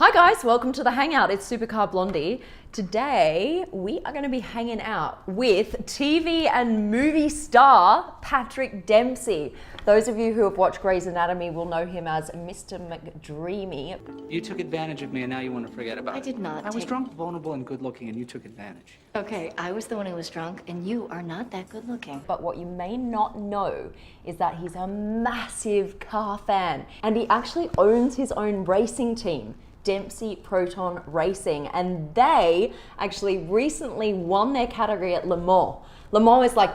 Hi guys, welcome to the Hangout. It's Supercar Blondie. Today we are going to be hanging out with TV and movie star Patrick Dempsey. Those of you who have watched Grey's Anatomy will know him as Mr. McDreamy. You took advantage of me and now you want to forget about it. I did not. I was drunk, vulnerable, and good looking and you took advantage. Okay, I was the one who was drunk and you are not that good looking. But what you may not know is that he's a massive car fan and he actually owns his own racing team, Dempsey Proton Racing, and they actually recently won their category at Le Mans. Le Mans is like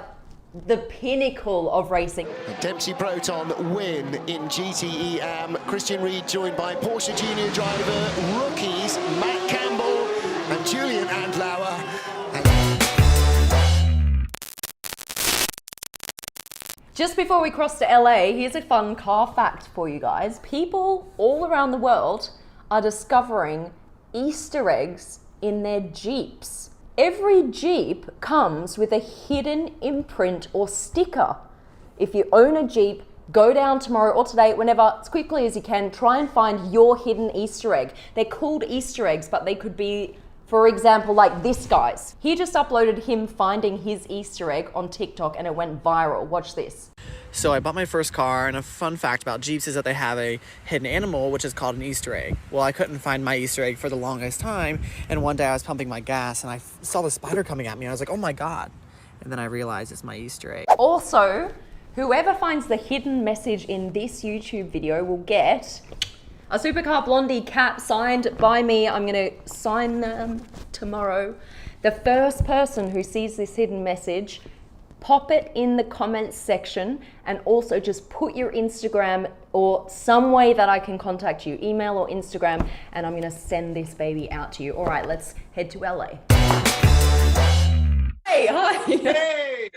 the pinnacle of racing. Dempsey Proton win in GTE Christian Reed joined by Porsche Junior driver rookies Matt Campbell and Julian Andlauer. Just before we cross to LA, here's a fun car fact for you guys. People all around the world are discovering Easter eggs in their Jeeps. Every Jeep comes with a hidden imprint or sticker. If you own a Jeep, go down tomorrow or today, whenever, as quickly as you can, try and find your hidden Easter egg. They're called Easter eggs, but they could be, for example, like this guy's. He just uploaded him finding his Easter egg on TikTok and it went viral. Watch this. So I bought my first car, and a fun fact about Jeeps is that they have a hidden animal, which is called an Easter egg. Well, I couldn't find my Easter egg for the longest time, and one day I was pumping my gas, and I saw the spider coming at me, and I was like, oh my God. And then I realized it's my Easter egg. Also, whoever finds the hidden message in this YouTube video will get a Supercar Blondie cap signed by me. I'm gonna sign them tomorrow. The first person who sees this hidden message, pop it in the comments section and also just put your Instagram or some way that I can contact you, email or Instagram, and I'm gonna send this baby out to you. All right, let's head to LA. Hey, hi. Hey,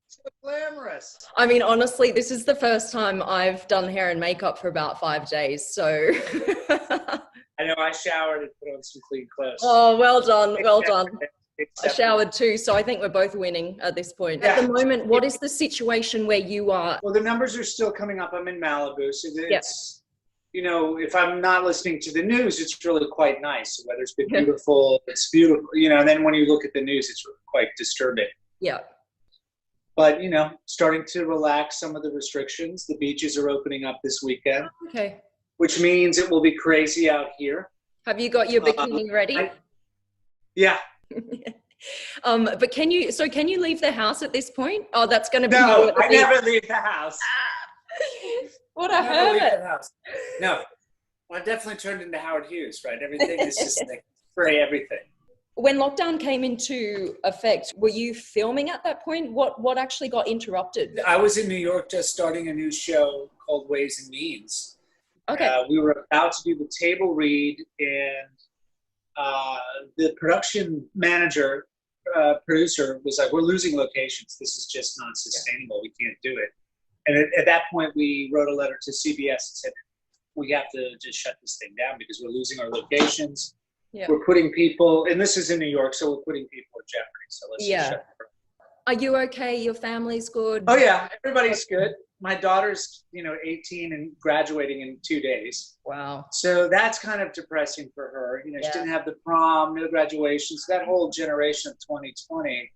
so glamorous. I mean, honestly, this is the first time I've done hair and makeup for about 5 days, so. I know I showered and put on some clean clothes. Oh, well done, well done. I showered too, so I think we're both winning at this point. Yeah. At the moment, what is the situation where you are? Well, the numbers are still coming up. I'm in Malibu, so it's, you know, if I'm not listening to the news, it's really quite nice. The weather's been beautiful. It's beautiful, you know, and then when you look at the news, it's really quite disturbing. Yeah. But, you know, starting to relax some of the restrictions. The beaches are opening up this weekend. Okay. Which means it will be crazy out here. Have you got your bikini ready? Yeah. But can you leave the house at this point? Oh, that's going to be No, I never leave the house. What a hermit. No, well, I definitely turned into Howard Hughes, right? Everything is just like spray everything. When lockdown came into effect, were you filming at that point? What actually got interrupted? I was in New York just starting a new show called Ways and Means. Okay. We were about to do the table read, and the production manager, producer was like, we're losing locations. This is just not sustainable. We can't do it. And at that point, we wrote a letter to CBS and said, we have to just shut this thing down because we're losing our locations. Yeah. We're putting people, and this is in New York, so we're putting people at jeopardy. So let's just shut it down. Are you okay? Your family's good? Oh yeah, everybody's good. My daughter's, 18 and graduating in 2 days. Wow. So that's kind of depressing for her. She didn't have the prom, no graduation. So that whole generation of 2020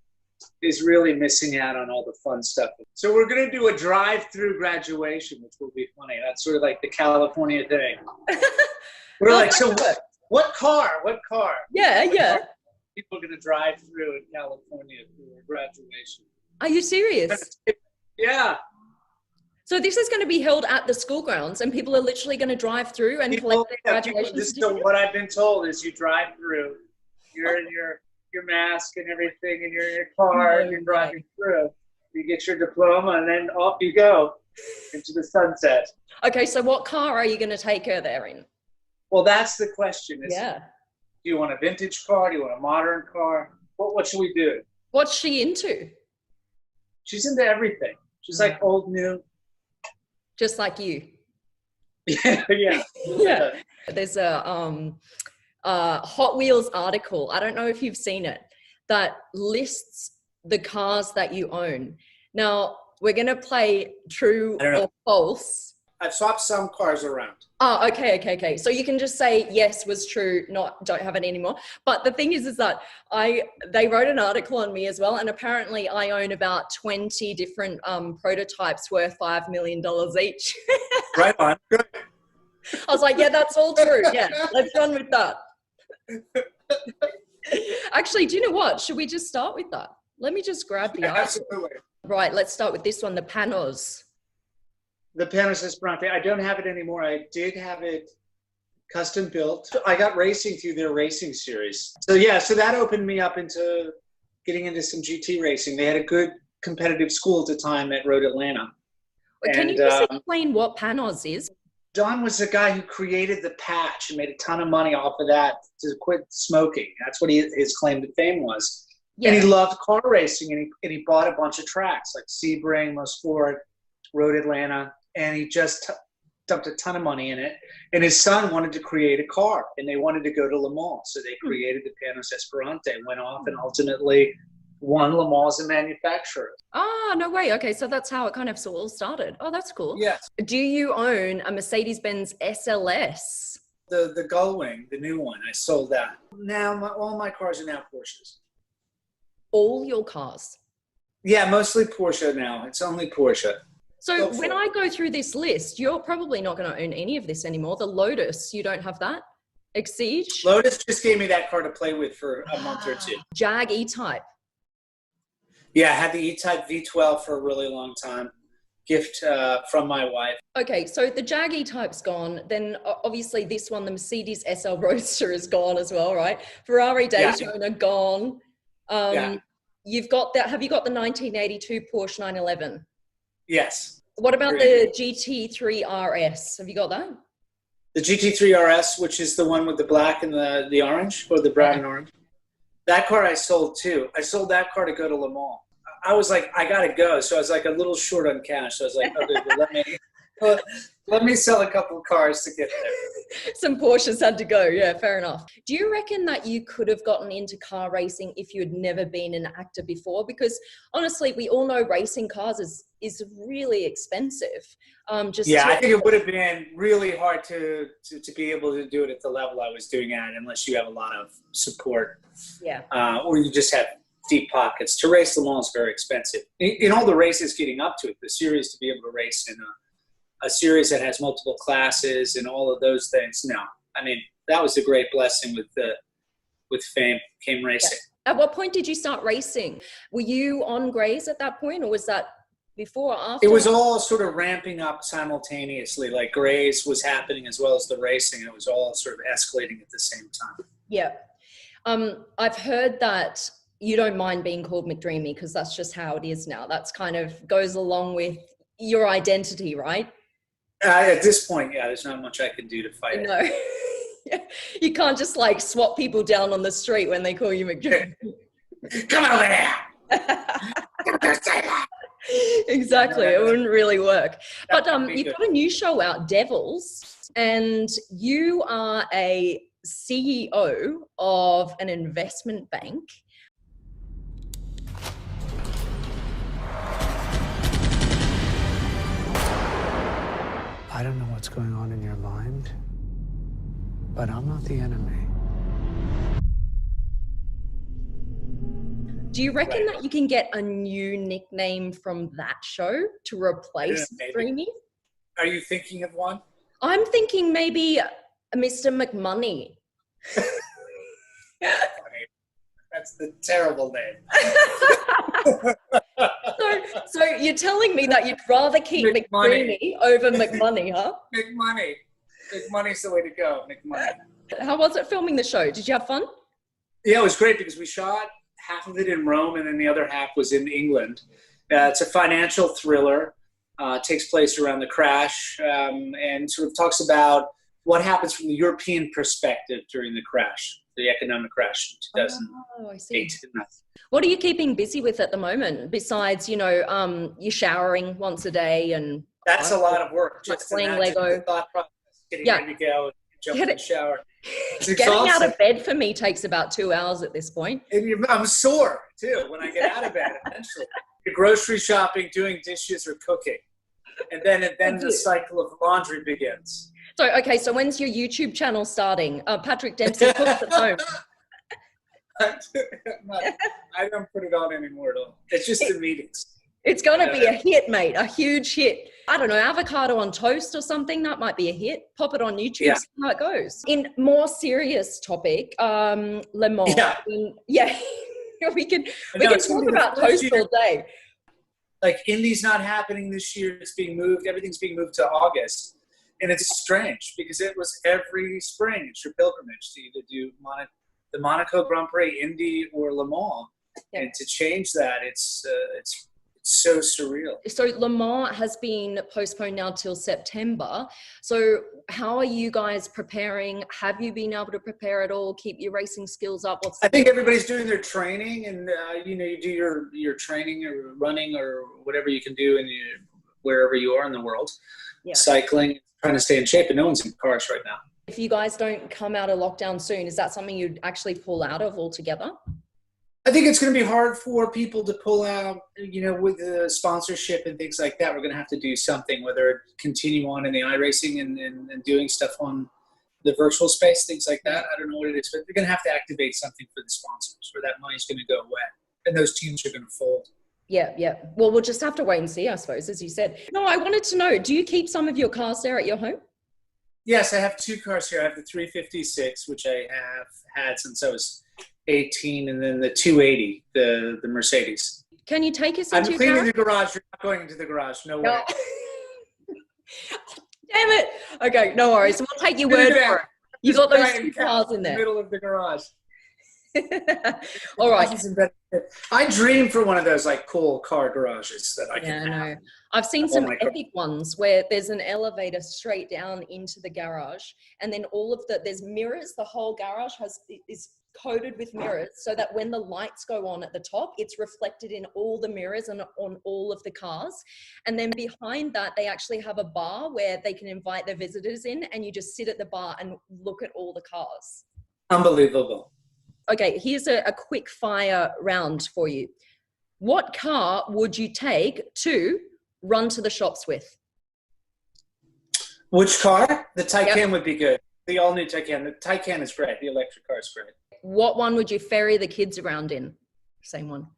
is really missing out on all the fun stuff. So we're going to do a drive-through graduation, which will be funny. That's sort of like the California thing. We're like, so what car? What car? Yeah. People are going to drive through in California for graduation. Are you serious? Yeah. So this is going to be held at the school grounds and people are literally going to drive through and collect their graduation certificate? What I've been told is you drive through, you're in your mask and everything, and you're in your car and you're driving through. You get your diploma and then off you go into the sunset. Okay, so what car are you going to take her there in? Well, that's the question. Do Yeah. you want a vintage car? Do you want a modern car? What should we do? What's she into? She's into everything. She's like old, new. Just like you. Yeah. Yeah. There's a Hot Wheels article, I don't know if you've seen it, that lists the cars that you own. Now, we're going to play true or false. I've swapped some cars around. Oh, okay. So you can just say yes was true, not don't have it anymore. But the thing is that they wrote an article on me as well, and apparently I own about 20 different prototypes worth $5 million each. Right on. Good. I was like, yeah, that's all true. Yeah, let's run with that. Actually, do you know what? Should we just start with that? Let me just grab the article. Absolutely. Right, let's start with this one, the Panos. The Panos Esperante. I don't have it anymore. I did have it custom built. I got racing through their racing series. So that opened me up into getting into some GT racing. They had a good competitive school at the time at Road Atlanta. Can you just explain what Panos is? Don was the guy who created the patch and made a ton of money off of that to quit smoking. That's what his claim to fame was. Yeah. And he loved car racing, and he bought a bunch of tracks like Sebring, Mosport, Road Atlanta, and he just dumped a ton of money in it. And his son wanted to create a car, and they wanted to go to Le Mans. So they created the Panos Esperante, went off and ultimately won Le Mans as a manufacturer. Ah, no way. Okay, so that's how it kind of all started. Oh, that's cool. Yes. Do you own a Mercedes-Benz SLS? The Gullwing, the new one, I sold that. Now all my cars are now Porsches. All your cars? Yeah, mostly Porsche now. It's only Porsche. So when I go through this list, you're probably not going to own any of this anymore. The Lotus, you don't have that? Exige? Lotus just gave me that car to play with for a month or two. Jag E-Type? Yeah, I had the E-Type V12 for a really long time. Gift from my wife. Okay, so the Jag E-Type's gone. Then obviously this one, the Mercedes SL Roadster, is gone as well, right? Ferrari Daytona gone. You've got that. Have you got the 1982 Porsche 911? Yes. What about the GT3 RS? Have you got that? The GT3 RS, which is the one with the black and the orange, or the brown and orange. That car I sold too. I sold that car to go to Le Mans. I was like, I gotta go. So I was like a little short on cash. So I was like, okay, well, let me sell a couple of cars to get there. Some Porsches had to go. Yeah, fair enough. Do you reckon that you could have gotten into car racing if you had never been an actor before? Because honestly, we all know racing cars is really expensive. I think it would have been really hard to be able to do it at the level I was doing at, unless you have a lot of support. Yeah. Or you just have deep pockets. To race Le Mans is very expensive. In all the races getting up to it, the series, to be able to race in a series that has multiple classes and all of those things. No, I mean, that was a great blessing with fame came racing. Yeah. At what point did you start racing? Were you on Grays at that point, or was that before or after? It was all sort of ramping up simultaneously. Like Grays was happening as well as the racing. It was all sort of escalating at the same time. Yeah. I've heard that you don't mind being called McDreamy because that's just how it is now. That's kind of goes along with your identity, right? At this point, yeah, there's not much I can do to fight it. No. You can't just like swat people down on the street when they call you McDreamy. Come over here. Exactly. It wouldn't really work. But you've got a new show out, Devils, and you are a CEO of an investment bank. I don't know what's going on in your mind, but I'm not the enemy. Do you reckon that you can get a new nickname from that show to replace Dreamy? Are you thinking of one? I'm thinking maybe Mr. McMoney. That's the terrible name. So you're telling me that you'd rather keep McDreamy over McMoney, huh? McMoney. McMoney's the way to go. McMoney. How was it filming the show? Did you have fun? Yeah, it was great because we shot half of it in Rome and then the other half was in England. It's a financial thriller. Takes place around the crash and sort of talks about what happens from the European perspective during the crash, the economic crash in 2008. Oh, I see. What are you keeping busy with at the moment besides, you're showering once a day and... That's a lot of work. Just playing Lego. The thought process, getting ready to go, jump in the shower. Getting out of bed for me takes about 2 hours at this point. And I'm sore, too, when I get out of bed eventually. You're grocery shopping, doing dishes, or cooking. And then the cycle of laundry begins. So, okay, so when's your YouTube channel starting? Patrick Dempsey cooks at home. I don't put it on anymore at all. It's just the meetings. It's going to be a hit, mate, a huge hit. I don't know, avocado on toast or something, that might be a hit. Pop it on YouTube, see how it goes. In more serious topic, Le Mans. Yeah. we can talk about toast all day. Like, Indy's not happening this year. It's being moved. Everything's being moved to August. And it's strange because it was every spring. It's your pilgrimage to either do the Monaco Grand Prix, Indy, or Le Mans. Yeah. And to change that, it's so surreal. So Le Mans has been postponed now till September. So how are you guys preparing? Have you been able to prepare at all? Keep your racing skills up? I think everybody's doing their training, and you do your training or running or whatever you can do wherever you are in the world. Yeah. Cycling, trying to stay in shape, and no one's in cars right now. If you guys don't come out of lockdown soon, is that something you'd actually pull out of altogether? I think it's going to be hard for people to pull out, with the sponsorship and things like that. We're going to have to do something, whether continue on in the iRacing and doing stuff on the virtual space, things like that. I don't know what it is, but they're going to have to activate something for the sponsors, or that money's going to go away, and those teams are going to fold. Yeah. Well, we'll just have to wait and see, I suppose, as you said. No, I wanted to know, do you keep some of your cars there at your home? Yes, I have two cars here. I have the 356, which I have had since I was 18, and then the 280, the Mercedes. Can you take us into I'm cleaning the garage. You're not going into the garage. No way. Damn it. Okay, no worries. We'll take your word for it. You got those two cars in there. The middle of the garage. All right. I dream for one of those cool car garages that I can have. No. I've seen some epic ones where there's an elevator straight down into the garage, and then there's mirrors. The whole garage is coated with mirrors, so that when the lights go on at the top, it's reflected in all the mirrors and on all of the cars. And then behind that, they actually have a bar where they can invite their visitors in, and you just sit at the bar and look at all the cars. Unbelievable. Okay, here's a quick fire round for you. What car would you take to run to the shops with? Which car? The Taycan would be good. The all-new Taycan. The Taycan is great. The electric car is great. What one would you ferry the kids around in? Same one.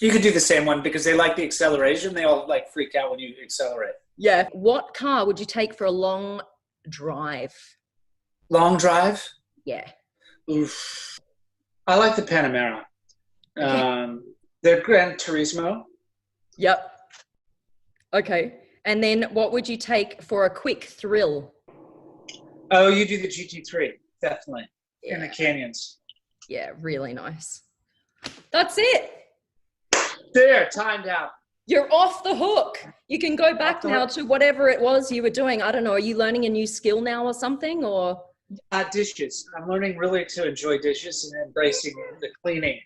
You could do the same one because they like the acceleration. They all freak out when you accelerate. Yeah. What car would you take for a long drive? Long drive? Yeah. Oof. I like the Panamera. They're Gran Turismo. Yep. Okay. And then what would you take for a quick thrill? Oh, you do the GT3. Definitely. Yeah. In the canyons. Yeah, really nice. That's it. There, timed out. You're off the hook. You can go back now to whatever it was you were doing. I don't know. Are you learning a new skill now or something, or? Dishes. I'm learning really to enjoy dishes and embracing the cleaning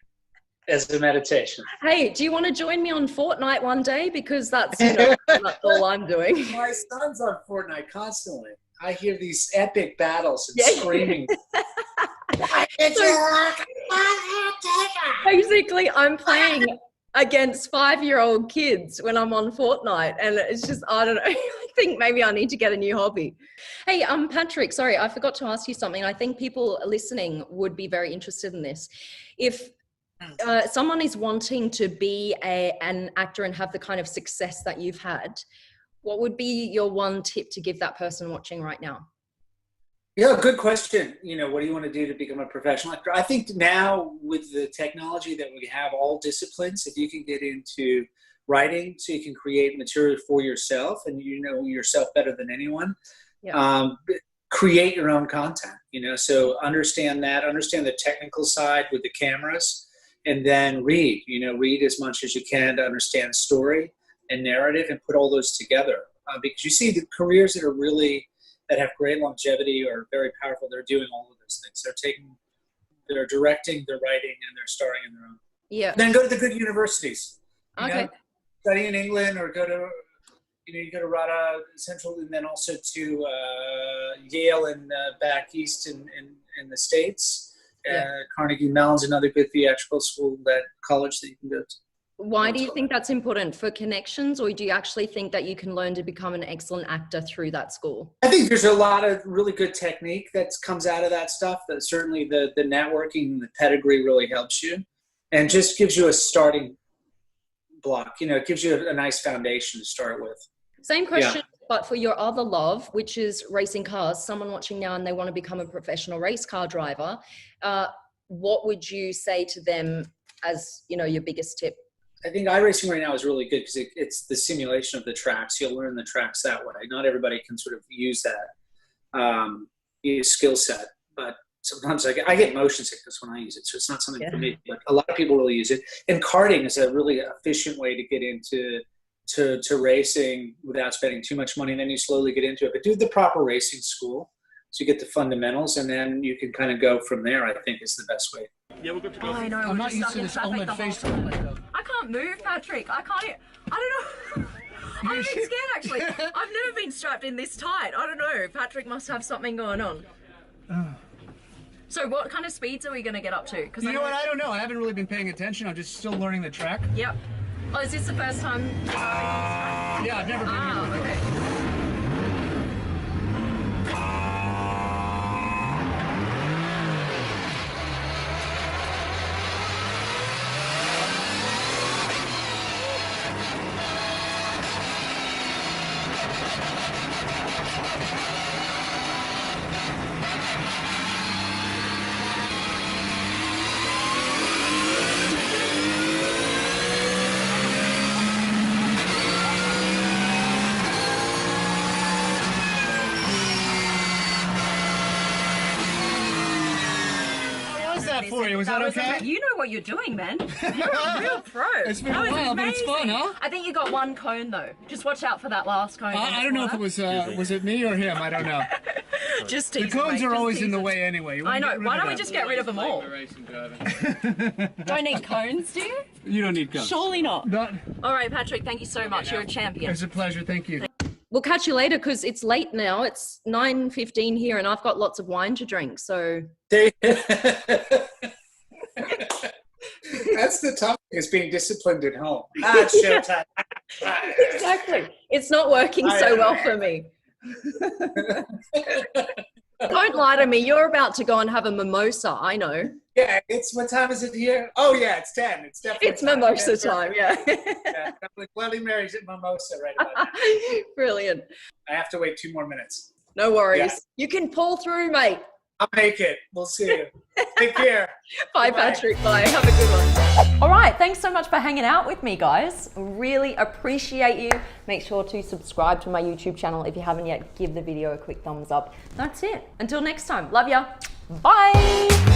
as a meditation. Hey, do you want to join me on Fortnite one day? Because that's, that's all I'm doing. My son's on Fortnite constantly. I hear these epic battles and screaming. Basically, I'm playing against 5-year-old kids when I'm on Fortnite, and it's just, I don't know. I think maybe I need to get a new hobby. Hey, Patrick, sorry, I forgot to ask you something. I think people listening would be very interested in this. If someone is wanting to be an actor and have the kind of success that you've had, what would be your one tip to give that person watching right now? Yeah, good question. What do you want to do to become a professional actor? I think now with the technology that we have, all disciplines, if you can get into writing so you can create material for yourself, and you know yourself better than anyone, create your own content, so understand the technical side with the cameras, and then read as much as you can to understand story and narrative, and put all those together, because you see the careers that have great longevity or very powerful, they're doing all of those things. They're directing, they're writing, and they're starring in their own. Yeah. Then go to the good universities. Okay. Study in England, or go to, you go to RADA Central, and then also to Yale and back east in the States. Carnegie Mellon's another good theatrical school, that college that you can go to. Why do you think that's important? For connections, or do you actually think that you can learn to become an excellent actor through that school? I think there's a lot of really good technique that comes out of that stuff. That certainly the networking, the pedigree really helps you, and just gives you a starting block. You know, it gives you a nice foundation to start with. Same question, but for your other love, which is racing cars. Someone watching now and they want to become a professional race car driver. What would you say to them as, you know, your biggest tip? I think iRacing right now is really good because it's the simulation of the tracks. You'll learn the tracks that way. Not everybody can sort of use that skill set, but sometimes I get motion sickness when I use it, so it's not something for me. But a lot of people really use it. And karting is a really efficient way to get into to racing without spending too much money. And then you slowly get into it. But do the proper racing school so you get the fundamentals, and then you can kind of go from there. I think is the best way. Yeah, we're good to go. Oh, I know. I'm not used to this helmet face. I can't move, Patrick. I don't know. I'm a bit scared, actually. I've never been strapped in this tight. I don't know. Patrick must have something going on. So what kind of speeds are we going to get up to? You know what? I don't know. I haven't really been paying attention. I'm just still learning the track. Yep. Oh, is this the first time? Yeah, I've never been here before. Okay. For you. Was that okay? You know what you're doing, man. You're a real pro. It's been a while, but it's fun, huh? I think you got one cone though. Just watch out for that last cone. I don't know if it was it me or him? I don't know. Just the cones are always in the way anyway. I know. Why don't we just get rid of them all? Don't need cones, do you? You don't need cones. Surely not. All right, Patrick. Thank you so much. You're a champion. It's a pleasure. Thank you. We'll catch you later because it's late now. It's 9:15 here, and I've got lots of wine to drink. So. That's the tough thing, is being disciplined at home. It's showtime. Exactly. It's not working so well for me. Don't lie to me. You're about to go and have a mimosa. I know. Yeah, what time is it here? Oh yeah, it's 10. It's definitely. It's mimosa time. Yeah. Yeah, definitely Bloody Mary's at mimosa right about now. Brilliant. I have to wait 2 more minutes. No worries. Yeah. You can pull through, mate. I'll make it. We'll see you. Take care. Bye, Patrick. Bye. Have a good one. All right. Thanks so much for hanging out with me, guys. Really appreciate you. Make sure to subscribe to my YouTube channel. If you haven't yet, give the video a quick thumbs up. That's it. Until next time. Love ya. Bye.